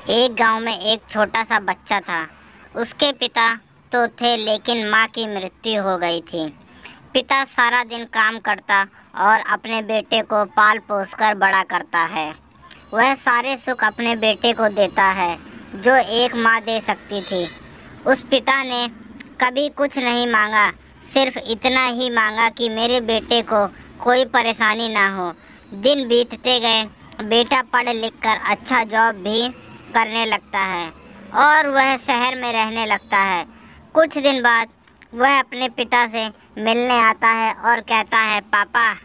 एक गांव में एक छोटा सा बच्चा था। उसके पिता तो थे लेकिन माँ की मृत्यु हो गई थी। पिता सारा दिन काम करता और अपने बेटे को पाल पोस कर बड़ा करता है। वह सारे सुख अपने बेटे को देता है जो एक माँ दे सकती थी। उस पिता ने कभी कुछ नहीं मांगा, सिर्फ इतना ही मांगा कि मेरे बेटे को कोई परेशानी ना हो। दिन बीतते गए, बेटा पढ़ लिख कर अच्छा जॉब भी करने लगता है और वह शहर में रहने लगता है। कुछ दिन बाद वह अपने पिता से मिलने आता है और कहता है, पापा,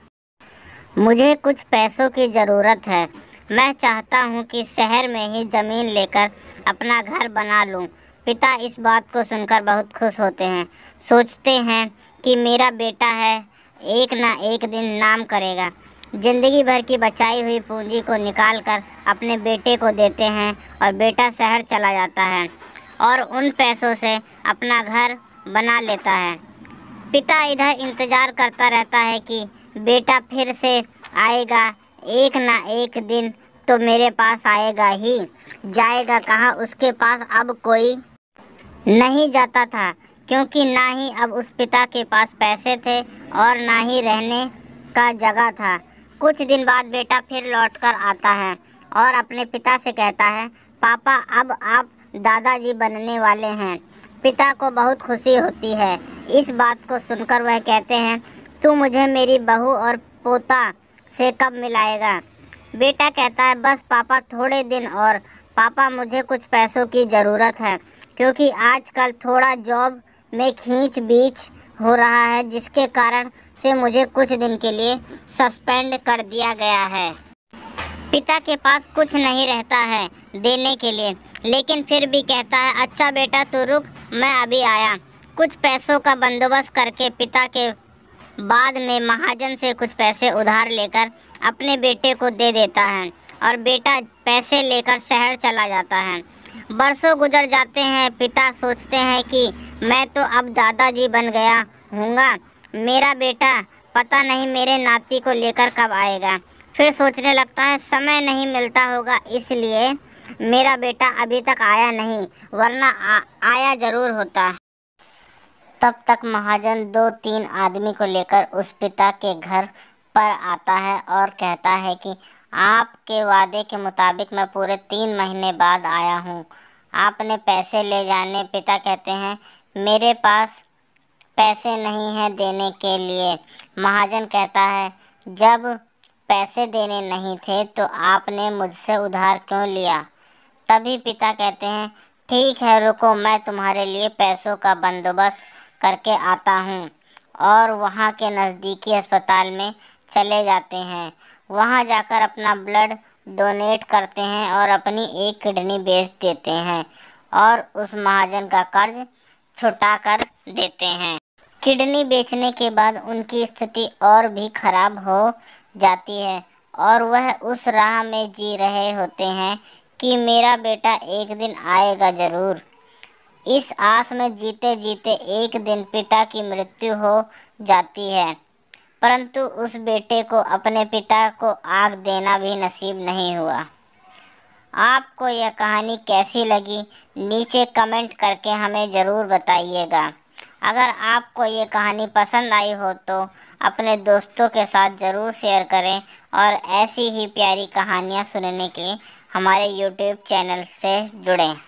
मुझे कुछ पैसों की ज़रूरत है। मैं चाहता हूँ कि शहर में ही ज़मीन लेकर अपना घर बना लूँ। पिता इस बात को सुनकर बहुत खुश होते हैं। सोचते हैं कि मेरा बेटा है, एक ना एक दिन नाम करेगा। ज़िंदगी भर की बचाई हुई पूंजी को निकाल कर अपने बेटे को देते हैं और बेटा शहर चला जाता है और उन पैसों से अपना घर बना लेता है। पिता इधर इंतज़ार करता रहता है कि बेटा फिर से आएगा, एक ना एक दिन तो मेरे पास आएगा ही। जाएगा कहाँ? उसके पास अब कोई नहीं जाता था, क्योंकि ना ही अब उस पिता के पास पैसे थे और ना ही रहने का जगह था। कुछ दिन बाद बेटा फिर लौटकर आता है और अपने पिता से कहता है, पापा, अब आप दादाजी बनने वाले हैं। पिता को बहुत खुशी होती है। इस बात को सुनकर वह कहते हैं, तू मुझे मेरी बहू और पोता से कब मिलाएगा? बेटा कहता है, बस पापा, थोड़े दिन और। पापा, मुझे कुछ पैसों की ज़रूरत है, क्योंकि आजकल थोड़ा जॉब में खींच बीच हो रहा है, जिसके कारण से मुझे कुछ दिन के लिए सस्पेंड कर दिया गया है। पिता के पास कुछ नहीं रहता है देने के लिए, लेकिन फिर भी कहता है, अच्छा बेटा, तू रुक, मैं अभी आया। कुछ पैसों का बंदोबस्त करके पिता के बाद में महाजन से कुछ पैसे उधार लेकर अपने बेटे को दे देता है और बेटा पैसे लेकर शहर चला जाता है। बरसों गुजर जाते हैं। पिता सोचते हैं कि मैं तो अब दादाजी बन गया हूँगा, मेरा बेटा पता नहीं मेरे नाती को लेकर कब आएगा। फिर सोचने लगता है, समय नहीं मिलता होगा, इसलिए मेरा बेटा अभी तक आया नहीं, वरना आया ज़रूर होता। तब तक महाजन 2-3 आदमी को लेकर उस पिता के घर पर आता है और कहता है कि आपके वादे के मुताबिक मैं पूरे 3 महीने बाद आया हूँ। आपने पैसे ले जाने। पिता कहते हैं, मेरे पास पैसे नहीं हैं देने के लिए। महाजन कहता है, जब पैसे देने नहीं थे तो आपने मुझसे उधार क्यों लिया? तभी पिता कहते हैं, ठीक है, रुको, मैं तुम्हारे लिए पैसों का बंदोबस्त करके आता हूँ। और वहाँ के नज़दीकी अस्पताल में चले जाते हैं। वहाँ जाकर अपना ब्लड डोनेट करते हैं और अपनी एक किडनी बेच देते हैं और उस महाजन का कर्ज छुटा कर देते हैं। किडनी बेचने के बाद उनकी स्थिति और भी खराब हो जाती है और वह उस राह में जी रहे होते हैं कि मेरा बेटा एक दिन आएगा ज़रूर। इस आस में जीते जीते एक दिन पिता की मृत्यु हो जाती है, परंतु उस बेटे को अपने पिता को आग देना भी नसीब नहीं हुआ। आपको यह कहानी कैसी लगी, नीचे कमेंट करके हमें ज़रूर बताइएगा। अगर आपको ये कहानी पसंद आई हो तो अपने दोस्तों के साथ ज़रूर शेयर करें और ऐसी ही प्यारी कहानियाँ सुनने के लिए हमारे YouTube चैनल से जुड़ें।